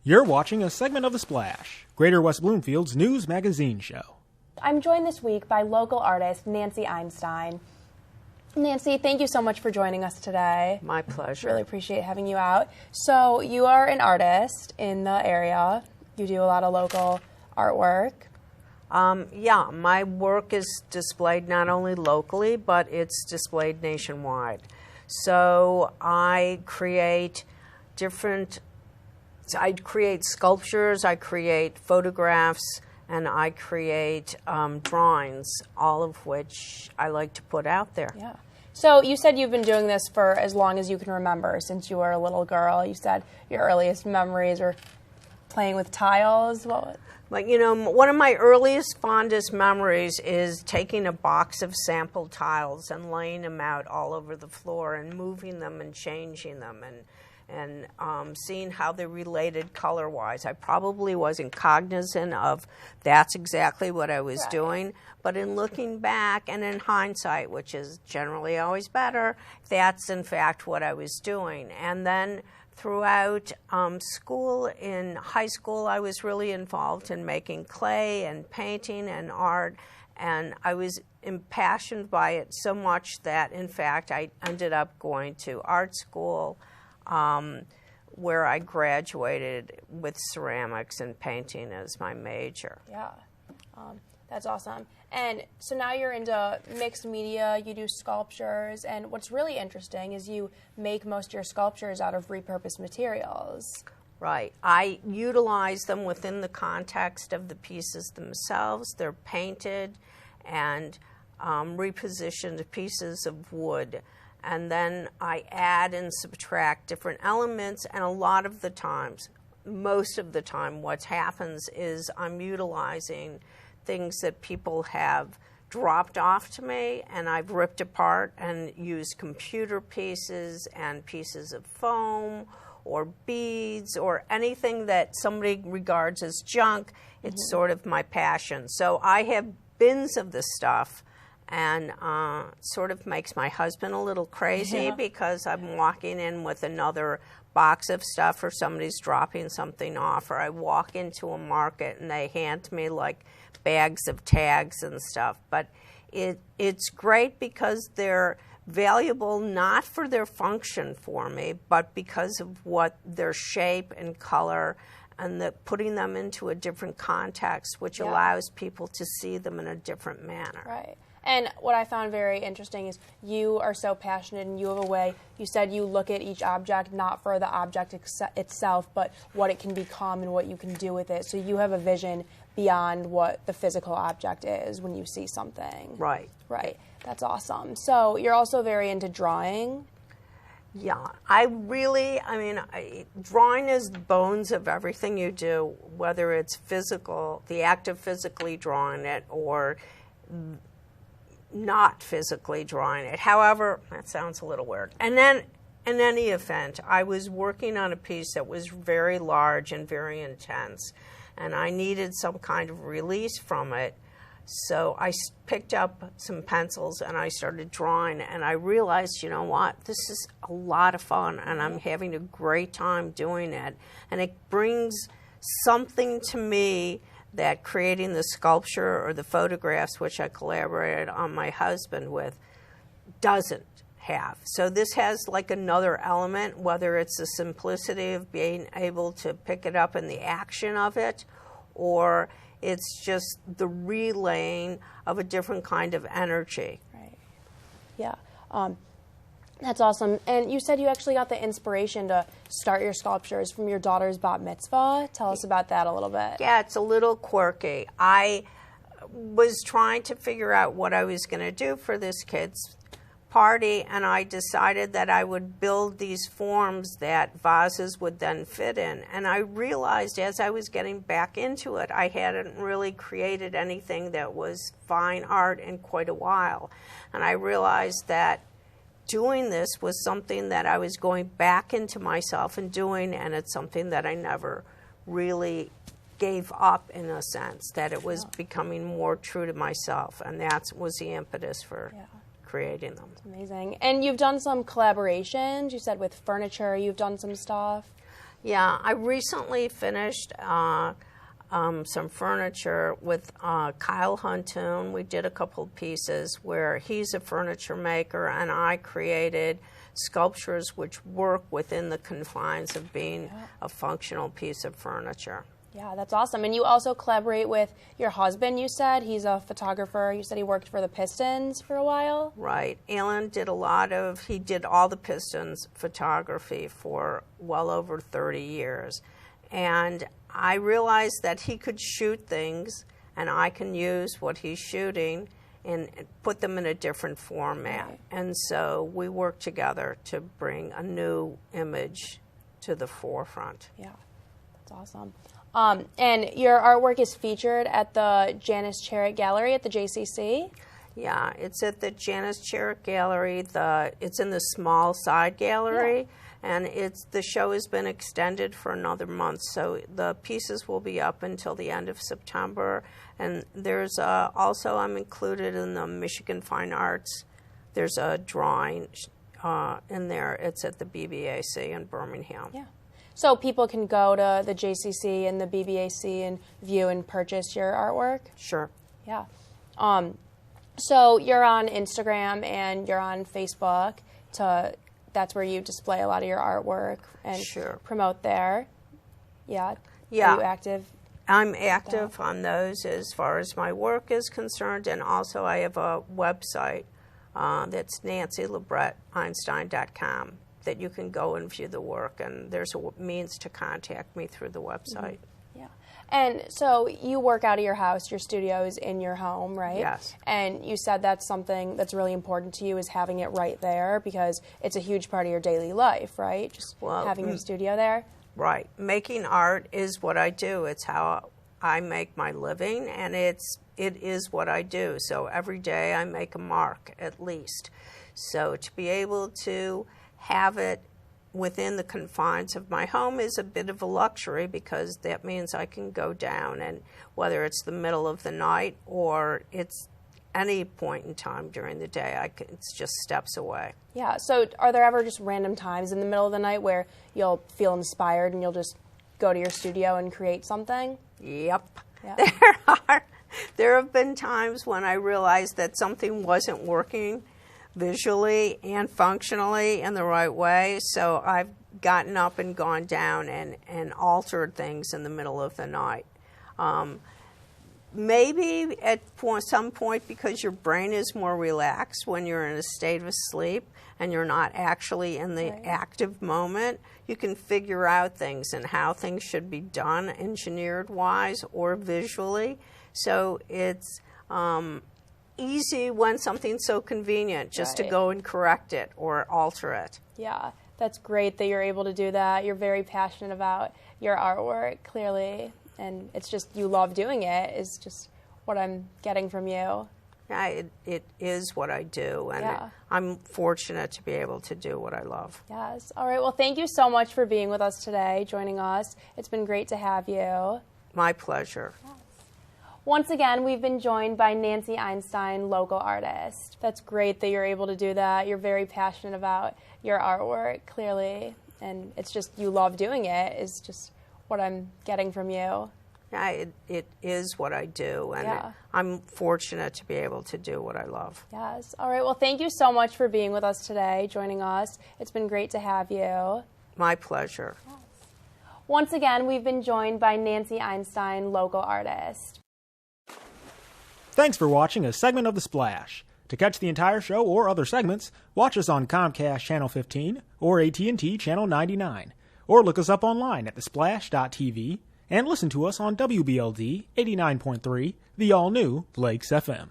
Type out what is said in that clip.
You're watching a segment of The Splash, Greater West Bloomfield's news magazine show. I'm joined this week by local artist Nanci Einstein. Nanci, thank you so much for joining us today. My pleasure. Really appreciate having you out. So you are an artist in the area. You do a lot of local artwork. Yeah, my work is displayed not only locally, but it's displayed nationwide. So I create sculptures, I create photographs, and I create drawings, all of which I like to put out there. Yeah. So you said you've been doing this for as long as you can remember, since you were a little girl. You said your earliest memories were playing with tiles. Like, you know, one of my earliest, fondest memories is taking a box of sample tiles and laying them out all over the floor and moving them and changing them and seeing how they related color-wise. I probably wasn't cognizant of that's exactly what I was doing, but in looking back and in hindsight, which is generally always better, that's in fact what I was doing. And then throughout school, in high school, I was really involved in making clay and painting and art, and I was impassioned by it so much that, in fact, I ended up going to art school, where I graduated with ceramics and painting as my major. Yeah, that's awesome. And so now you're into mixed media, you do sculptures, and what's really interesting is you make most of your sculptures out of repurposed materials. Right. I utilize them within the context of the pieces themselves. They're painted and repositioned pieces of wood. And then I add and subtract different elements, and a lot of the times, most of the time, what happens is I'm utilizing things that people have dropped off to me, and I've ripped apart and used computer pieces and pieces of foam or beads or anything that somebody regards as junk. It's sort of my passion. So I have bins of this stuff, and sort of makes my husband a little crazy because I'm walking in with another box of stuff, or somebody's dropping something off, or I walk into a market and they hand me like bags of tags and stuff. But it's great because they're valuable not for their function for me, but because of what their shape and color and putting them into a different context, which allows people to see them in a different manner. Right. And what I found very interesting is you are so passionate, and you have a way, you said you look at each object not for the object itself, but what it can become and what you can do with it. So you have a vision beyond what the physical object is when you see something. Right. Right. That's awesome. So you're also very into drawing. Yeah, drawing is the bones of everything you do, whether it's physical, the act of physically drawing it, or not physically drawing it. However, that sounds a little weird. And then, in any event, I was working on a piece that was very large and very intense, and I needed some kind of release from it. So I picked up some pencils and I started drawing, and I realized, you know what, this is a lot of fun, and I'm having a great time doing it. And it brings something to me that creating the sculpture or the photographs, which I collaborated on my husband with, doesn't have. So this has like another element, whether it's the simplicity of being able to pick it up and the action of it, or it's just the relaying of a different kind of energy. Right. Yeah. That's awesome. And you said you actually got the inspiration to start your sculptures from your daughter's bat mitzvah. Tell us about that a little bit. Yeah, it's a little quirky. I was trying to figure out what I was going to do for this kid's party, and I decided that I would build these forms that vases would then fit in. And I realized as I was getting back into it, I hadn't really created anything that was fine art in quite a while. And I realized that doing this was something that I was going back into myself and doing, and it's something that I never really gave up, in a sense, that it was becoming more true to myself, and that was the impetus for creating them. Amazing. And you've done some collaborations, you said with furniture, you've done some stuff. Yeah, I recently finished some furniture with Kyle Huntoon. We did a couple of pieces where he's a furniture maker and I created sculptures which work within the confines of being a functional piece of furniture. Yeah, that's awesome. And you also collaborate with your husband, you said. He's a photographer. You said he worked for the Pistons for a while. Right. Alan did he did all the Pistons photography for well over 30 years. And I realized that he could shoot things and I can use what he's shooting and put them in a different format. Right. And so we worked together to bring a new image to the forefront. Yeah, that's awesome. And your artwork is featured at the Janice Charach Gallery at the JCC? Yeah, it's at the Janice Charach Gallery. It's in the small side gallery, and the show has been extended for another month. So the pieces will be up until the end of September. And there's also, I'm included in the Michigan Fine Arts. There's a drawing in there. It's at the BBAC in Birmingham. Yeah. So people can go to the JCC and the BBAC and view and purchase your artwork? Sure. Yeah. So you're on Instagram and you're on Facebook. That's where you display a lot of your artwork and promote there. Yeah. Yeah. Are you active? I'm active on those as far as my work is concerned, and also I have a website that's NanciEinstein.com. that you can go and view the work, and there's a means to contact me through the website. Mm-hmm. Yeah. And so you work out of your house, your studio is in your home, right? Yes. And you said that's something that's really important to you is having it right there because it's a huge part of your daily life, right? Just having your studio there? Right. Making art is what I do. It's how I make my living, and it is what I do. So every day I make a mark, at least. So to be able to have it within the confines of my home is a bit of a luxury because that means I can go down, and whether it's the middle of the night or it's any point in time during the day, it's just steps away. Yeah, so are there ever just random times in the middle of the night where you'll feel inspired and you'll just go to your studio and create something? Yep. Yeah. There have been times when I realized that something wasn't working visually and functionally in the right way, so I've gotten up and gone down and altered things in the middle of the night. Maybe at some point, because your brain is more relaxed when you're in a state of sleep and you're not actually in the active moment, you can figure out things and how things should be done engineered-wise or visually. So it's easy when something's so convenient just to go and correct it or alter it. Yeah, that's great that you're able to do that. You're very passionate about your artwork, clearly, and it's just you love doing it is just what I'm getting from you. Yeah, it is what I do, and I'm fortunate to be able to do what I love. Yes. All right, well, thank you so much for being with us today, joining us. It's been great to have you. My pleasure. Yes. Once again, we've been joined by Nanci Einstein, local artist. That's great that you're able to do that. You're very passionate about your artwork, clearly, and it's just you love doing it is just what I'm getting from you. Yeah, it is what I do, and I'm fortunate to be able to do what I love. Yes. All right, well, thank you so much for being with us today, joining us. It's been great to have you. My pleasure. Yes. Once again, we've been joined by Nanci Einstein, local artist. Thanks for watching a segment of The Splash. To catch the entire show or other segments, watch us on Comcast Channel 15 or AT&T Channel 99. Or look us up online at thesplash.tv and listen to us on WBLD 89.3, the all-new Lakes FM.